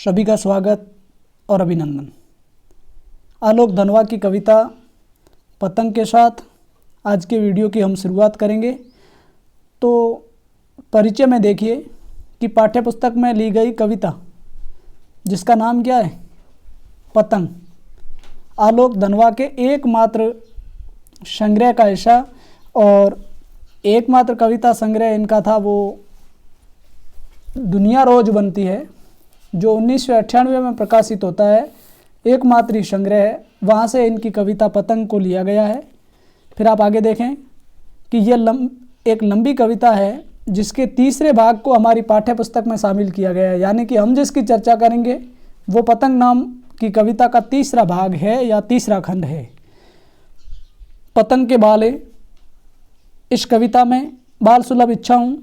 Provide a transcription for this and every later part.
सभी का स्वागत और अभिनंदन। आलोक धनवा की कविता पतंग के साथ आज के वीडियो की हम शुरुआत करेंगे। तो परिचय में देखिए कि पाठ्यपुस्तक में ली गई कविता जिसका नाम क्या है, पतंग, आलोक धनवा के एकमात्र संग्रह का ऐसा और एकमात्र कविता संग्रह इनका था, वो दुनिया रोज बनती है जो 1998 में प्रकाशित होता है, एकमात्र संग्रह है। वहाँ से इनकी कविता पतंग को लिया गया है। फिर आप आगे देखें कि ये एक लंबी कविता है जिसके तीसरे भाग को हमारी पाठ्यपुस्तक में शामिल किया गया है, यानी कि हम जिसकी चर्चा करेंगे वो पतंग नाम की कविता का तीसरा भाग है या तीसरा खंड है। पतंग के बाले, इस कविता में बाल सुलभ इच्छाओं,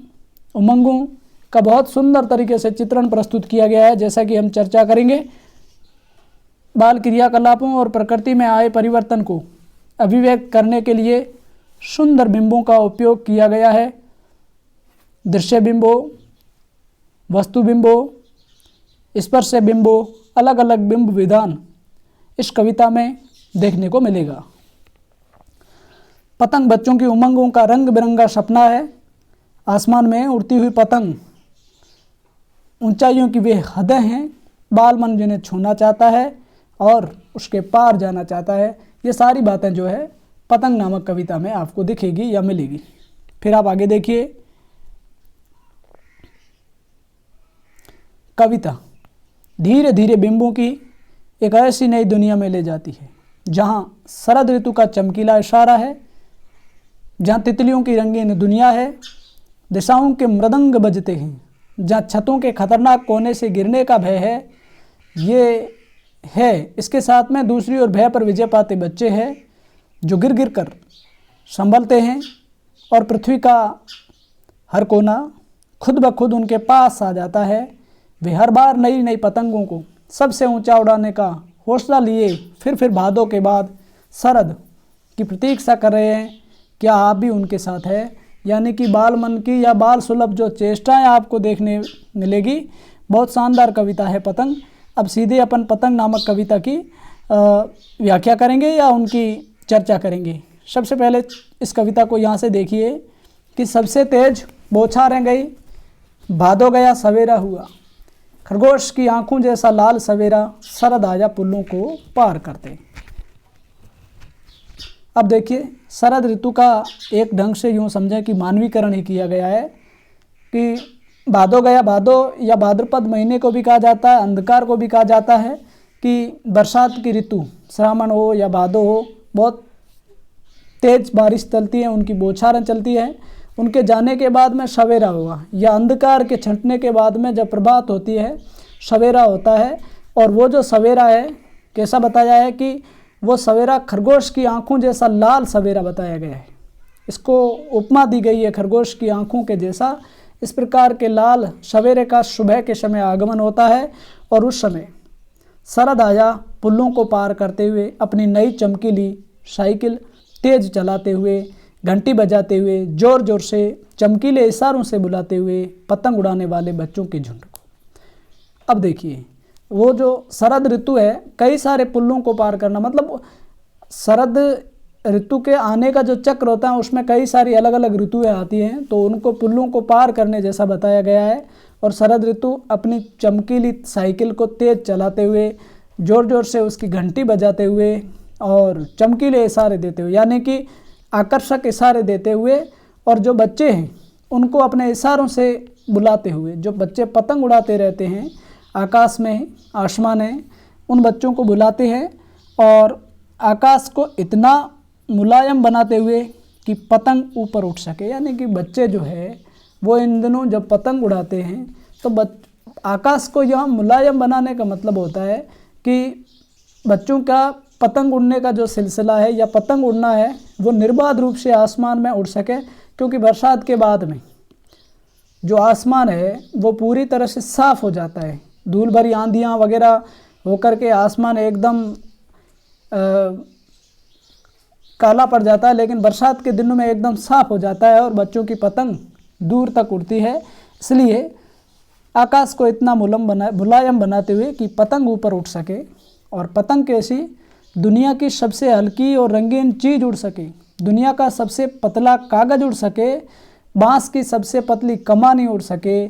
उमंगों का बहुत सुंदर तरीके से चित्रण प्रस्तुत किया गया है। जैसा कि हम चर्चा करेंगे, बाल क्रियाकलापों और प्रकृति में आए परिवर्तन को अभिव्यक्त करने के लिए सुंदर बिंबों का उपयोग किया गया है। दृश्य बिंबों, वस्तु बिंबों, स्पर्श बिंबों, अलग अलग बिंब विधान इस कविता में देखने को मिलेगा। पतंग बच्चों की उमंगों का रंग बिरंगा सपना है। आसमान में उड़ती हुई पतंग ऊंचाइयों की वे हदें हैं, बाल मन जिन्हें छूना चाहता है और उसके पार जाना चाहता है। ये सारी बातें जो है पतंग नामक कविता में आपको दिखेगी या मिलेगी। फिर आप आगे देखिए, कविता धीरे धीरे बिंबों की एक ऐसी नई दुनिया में ले जाती है जहाँ शरद ऋतु का चमकीला इशारा है, जहाँ तितलियों की रंगीन दुनिया है, दिशाओं के मृदंग बजते हैं, जहाँ छतों के खतरनाक कोने से गिरने का भय है। ये है इसके साथ में दूसरी ओर भय पर विजय पाते बच्चे हैं जो गिर गिर कर संभलते हैं और पृथ्वी का हर कोना खुद ब खुद उनके पास आ जाता है। वे हर बार नई नई पतंगों को सबसे ऊंचा उड़ाने का हौसला लिए फिर भादों के बाद शरद की प्रतीक्षा कर रहे हैं। क्या आप भी उनके साथ है? यानी कि बाल मन की या बाल सुलभ जो चेष्टाएं आपको देखने मिलेगी। बहुत शानदार कविता है पतंग। अब सीधे अपन पतंग नामक कविता की व्याख्या करेंगे या उनकी चर्चा करेंगे। सबसे पहले इस कविता को यहाँ से देखिए कि सबसे तेज बौछारें गई, भादो गया सवेरा हुआ, खरगोश की आंखों जैसा लाल सवेरा, शरद आया पुल्लों को पार करते। अब देखिए, शरद ऋतु का एक ढंग से यूँ समझें कि मानवीकरण ही किया गया है कि भादो गया, भादो या भाद्रपद महीने को भी कहा जाता है, अंधकार को भी कहा जाता है कि बरसात की ऋतु, श्रावण हो या भादो हो, बहुत तेज बारिश चलती है, उनकी बौछारें चलती है। उनके जाने के बाद में सवेरा हुआ या अंधकार के छंटने के बाद में जब प्रभात होती है सवेरा होता है। और वो जो सवेरा है कैसा बताया है कि वो सवेरा खरगोश की आंखों जैसा लाल सवेरा बताया गया है। इसको उपमा दी गई है खरगोश की आंखों के जैसा। इस प्रकार के लाल सवेरे का सुबह के समय आगमन होता है और उस समय शरद आया पुल्लों को पार करते हुए अपनी नई चमकीली साइकिल तेज चलाते हुए, घंटी बजाते हुए, जोर जोर से चमकीले इशारों से बुलाते हुए पतंग उड़ाने वाले बच्चों के झुंड को। अब देखिए, वो जो शरद ऋतु है, कई सारे पुल्लों को पार करना, मतलब शरद ऋतु के आने का जो चक्र होता है उसमें कई सारी अलग अलग ऋतुएं आती हैं, तो उनको पुल्लों को पार करने जैसा बताया गया है। और शरद ऋतु अपनी चमकीली साइकिल को तेज चलाते हुए, जोर जोर से उसकी घंटी बजाते हुए और चमकीले इशारे देते हुए, यानी कि आकर्षक इशारे देते हुए, और जो बच्चे हैं उनको अपने इशारों से बुलाते हुए, जो बच्चे पतंग उड़ाते रहते हैं आकाश में, आसमान है, उन बच्चों को बुलाते हैं और आकाश को इतना मुलायम बनाते हुए कि पतंग ऊपर उठ सके। यानी कि बच्चे जो है वो इन दिनों जब पतंग उड़ाते हैं तो आकाश को यह मुलायम बनाने का मतलब होता है कि बच्चों का पतंग उड़ने का जो सिलसिला है या पतंग उड़ना है वो निर्बाध रूप से आसमान में उड़ सके। क्योंकि बरसात के बाद में जो आसमान है वो पूरी तरह से साफ़ हो जाता है, धूल भरी आंधियाँ वगैरह होकर के आसमान एकदम काला पड़ जाता है, लेकिन बरसात के दिनों में एकदम साफ़ हो जाता है और बच्चों की पतंग दूर तक उड़ती है। इसलिए आकाश को इतना मुलायम बनाते हुए कि पतंग ऊपर उठ सके, और पतंग कैसी, दुनिया की सबसे हल्की और रंगीन चीज़ उड़ सके, दुनिया का सबसे पतला कागज़ उड़ सके, बांस की सबसे पतली कमानी उड़ सके,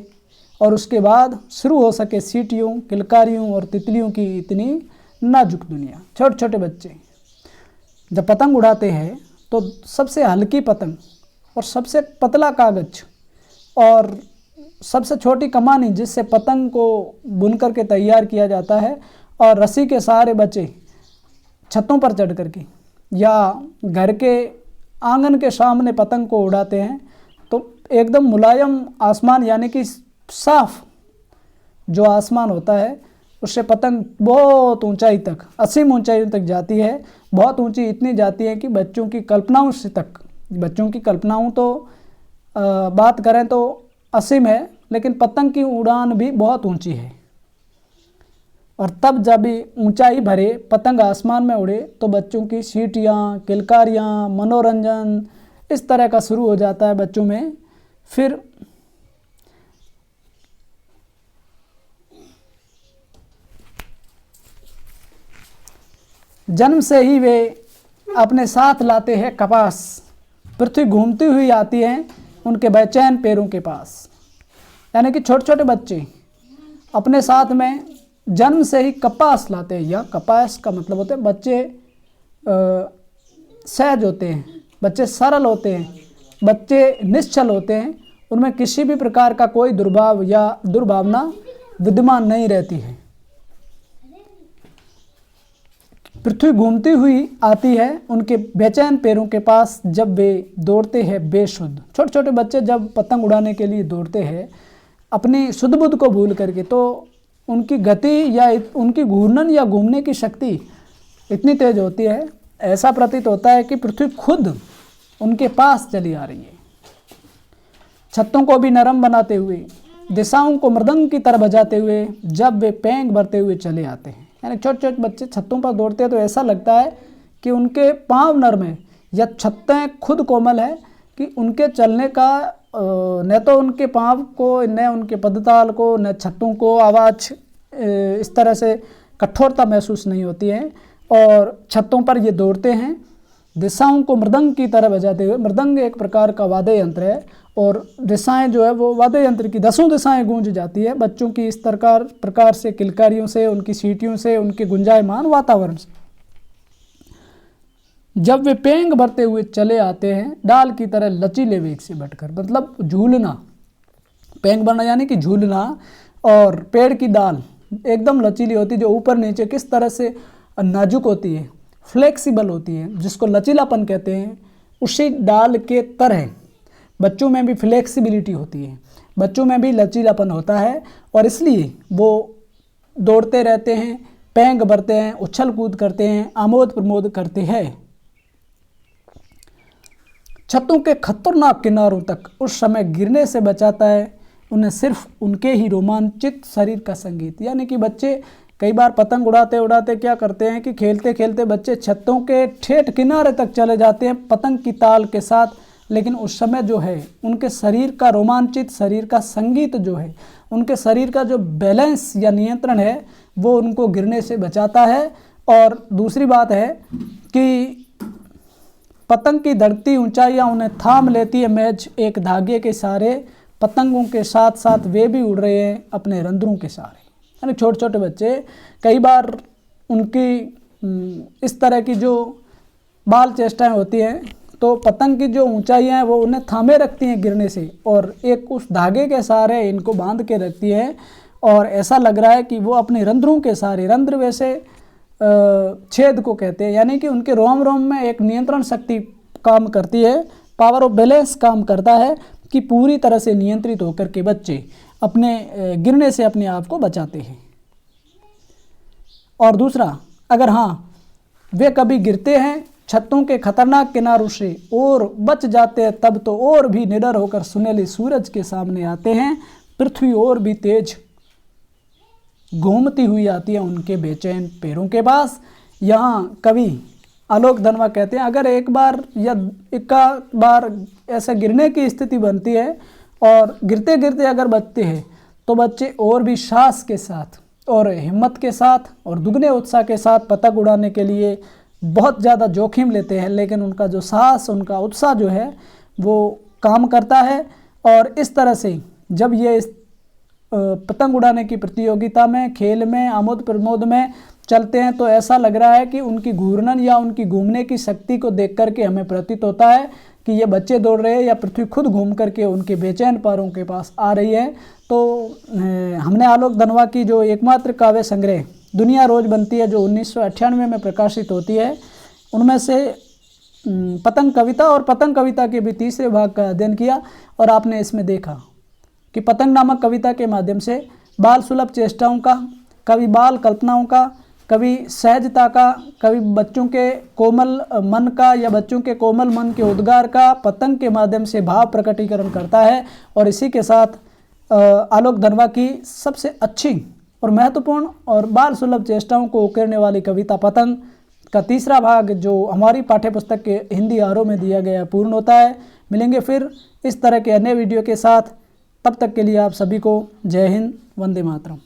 और उसके बाद शुरू हो सके सीटियों, किलकारियों और तितलियों की इतनी नाजुक दुनिया। छोटे छोटे बच्चे जब पतंग उड़ाते हैं तो सबसे हल्की पतंग और सबसे पतला कागज़ और सबसे छोटी कमानी जिससे पतंग को बुन करके तैयार किया जाता है, और रस्सी के सहारे बच्चे छतों पर चढ़ करके या घर के आंगन के सामने पतंग को उड़ाते हैं, तो एकदम मुलायम आसमान यानी कि साफ जो आसमान होता है उससे पतंग बहुत ऊंचाई तक, असीम ऊंचाई तक जाती है। बहुत ऊंची इतनी जाती है कि बच्चों की कल्पनाओं से तक, बच्चों की कल्पनाओं तो बात करें तो असीम है, लेकिन पतंग की उड़ान भी बहुत ऊंची है। और तब जब भी ऊंचाई भरे पतंग आसमान में उड़े तो बच्चों की सीटियाँ, किलकारियाँ, मनोरंजन इस तरह का शुरू हो जाता है बच्चों में। फिर जन्म से ही वे अपने साथ लाते हैं कपास, पृथ्वी घूमती हुई आती है उनके बेचैन पैरों के पास। यानी कि छोटे छोटे बच्चे अपने साथ में जन्म से ही कपास लाते हैं, या कपास का मतलब होता है बच्चे सहज होते हैं, बच्चे सरल होते हैं, बच्चे निश्चल होते हैं, उनमें किसी भी प्रकार का कोई दुर्भाव या दुर्भावना विद्यमान नहीं रहती है। पृथ्वी घूमती हुई आती है उनके बेचैन पैरों के पास जब वे दौड़ते हैं बेसुध। छोटे छोटे बच्चे जब पतंग उड़ाने के लिए दौड़ते हैं अपनी सुध बुध को भूल करके, तो उनकी गति या उनकी घूर्णन या घूमने की शक्ति इतनी तेज होती है, ऐसा प्रतीत होता है कि पृथ्वी खुद उनके पास चली आ रही है। छत्तों को भी नरम बनाते हुए, दिशाओं को मृदंग की तरह बजाते हुए जब वे पैंग भरते हुए चले आते हैं। यानी छोटे छोटे बच्चे छत्तों पर दौड़ते हैं तो ऐसा लगता है कि उनके पांव नरम है या छत्तें खुद कोमल है, कि उनके चलने का न तो उनके पांव को, न उनके पदताल को, न छत्तों को आवाज़ इस तरह से कठोरता महसूस नहीं होती है, और छत्तों पर ये दौड़ते हैं दिशाओं को मृदंग की तरह बजाते हुए। मृदंग एक प्रकार का वाद्य यंत्र है, और दिशाएं जो है वो वाद्य यंत्र की 10 दिशाएं गूंज जाती है बच्चों की इस प्रकार से, किलकारियों से, उनकी सीटियों से, उनके गुंजायमान वातावरण से। जब वे पेंग भरते हुए चले आते हैं डाल की तरह लचीले वेग से बढ़कर, मतलब झूलना, पेंग भरना यानी कि झूलना, और पेड़ की डाल एकदम लचीली होती है जो ऊपर नीचे किस तरह से नाजुक होती है, फ्लेक्सिबल होती है, जिसको लचीलापन कहते हैं। उसी डाल के तरह बच्चों में भी फ्लेक्सिबिलिटी होती है, बच्चों में भी लचीलापन होता है, और इसलिए वो दौड़ते रहते हैं, पेंग भरते हैं, उछल कूद करते हैं, आमोद प्रमोद करते हैं। छतों के खतरनाक किनारों तक उस समय गिरने से बचाता है उन्हें सिर्फ उनके ही रोमांचित शरीर का संगीत। यानी कि बच्चे कई बार पतंग उड़ाते उड़ाते क्या करते हैं कि खेलते खेलते बच्चे छतों के ठेठ किनारे तक चले जाते हैं पतंग की ताल के साथ, लेकिन उस समय जो है उनके शरीर का रोमांचित शरीर का संगीत जो है, उनके शरीर का जो बैलेंस या नियंत्रण है वो उनको गिरने से बचाता है। और दूसरी बात है कि पतंग की धड़कती ऊंचाइयां उन्हें थाम लेती है महज एक धागे के सहारे। पतंगों के साथ साथ वे भी उड़ रहे हैं अपने रंध्रों के सहारे। यानी छोटे छोटे बच्चे कई बार उनकी इस तरह की जो बाल चेष्टाएं होती हैं तो पतंग की जो ऊंचाइयां हैं वो उन्हें थामे रखती हैं गिरने से, और एक उस धागे के सहारे इनको बांध के रखती है, और ऐसा लग रहा है कि वो अपने रंध्रों के सहारे, रंध्र वैसे छेद को कहते हैं, यानी कि उनके रोम रोम में एक नियंत्रण शक्ति काम करती है, पावर ऑफ बैलेंस काम करता है कि पूरी तरह से नियंत्रित होकर के बच्चे अपने गिरने से अपने आप को बचाते हैं। और दूसरा, अगर हाँ वे कभी गिरते हैं छतों के खतरनाक किनारों से और बच जाते हैं तब तो और भी निडर होकर सुनहले सूरज के सामने आते हैं। पृथ्वी और भी तेज घूमती हुई आती है उनके बेचैन पैरों के पास। यहाँ कवि आलोक धनवा कहते हैं, अगर एक बार या इक्का बार ऐसा गिरने की स्थिति बनती है और गिरते गिरते अगर बचते हैं तो बच्चे और भी साहस के साथ और हिम्मत के साथ और दुगने उत्साह के साथ पतंग उड़ाने के लिए बहुत ज़्यादा जोखिम लेते हैं, लेकिन उनका जो साहस, उनका उत्साह जो है वो काम करता है। और इस तरह से जब ये इस पतंग उड़ाने की प्रतियोगिता में, खेल में, आमोद प्रमोद में चलते हैं तो ऐसा लग रहा है कि उनकी घूर्णन या उनकी घूमने की शक्ति को देख करके हमें प्रतीत होता है कि ये बच्चे दौड़ रहे हैं या पृथ्वी खुद घूम करके उनके बेचैन पैरों के पास आ रही है। तो हमने आलोक धनवा की जो एकमात्र काव्य संग्रह दुनिया रोज बनती है, जो 1998 में प्रकाशित होती है, उनमें से पतंग कविता और पतंग कविता के भी तीसरे भाग का अध्ययन किया और आपने इसमें देखा कि पतंग नामक कविता के माध्यम से बाल सुलभ चेष्टाओं का, कभी बाल कल्पनाओं का, कभी सहजता का, कभी बच्चों के कोमल मन का या बच्चों के कोमल मन के उद्गार का पतंग के माध्यम से भाव प्रकटीकरण करता है। और इसी के साथ आलोक धनवा की सबसे अच्छी और महत्वपूर्ण और बाल सुलभ चेष्टाओं को उकेरने वाली कविता पतंग का तीसरा भाग जो हमारी पाठ्यपुस्तक के हिंदी आरों में दिया गया पूर्ण होता है। मिलेंगे फिर इस तरह के अन्य वीडियो के साथ, तब तक के लिए आप सभी को जय हिंद, वंदे मातरम।